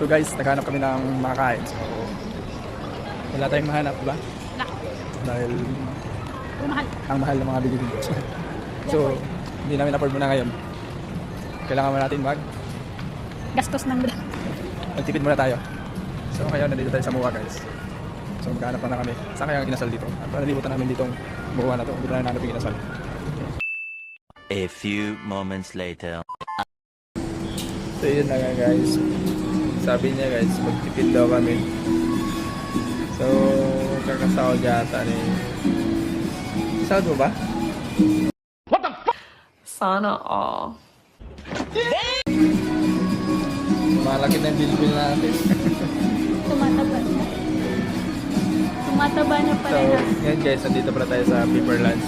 So guys, naghanap kami ng makakain. So, wala tayong mahanap, diba? Wala. Dahil Mahal. ang mahal ng mga bilihin. So, hindi namin afford muna ngayon. Kailangan muna natin Gastos ng magtipid muna tayo. So ngayon, nandito tayo sa MUA guys. So maghanap na kami. Saan kaya ang inasal dito? At nalimutan namin ditong MUA na to. Hindi na namin yung inasal. A few moments later. So yun na nga guys. Sabi niya guys, magtipid daw kami. So, kakasahod yata ni... Sahod mo ba? Sana all. Malaki na yung bill natin. Tumataba na. Tumataba na So, pala na. ngayon guys, nandito pala tayo sa Paper Lunch.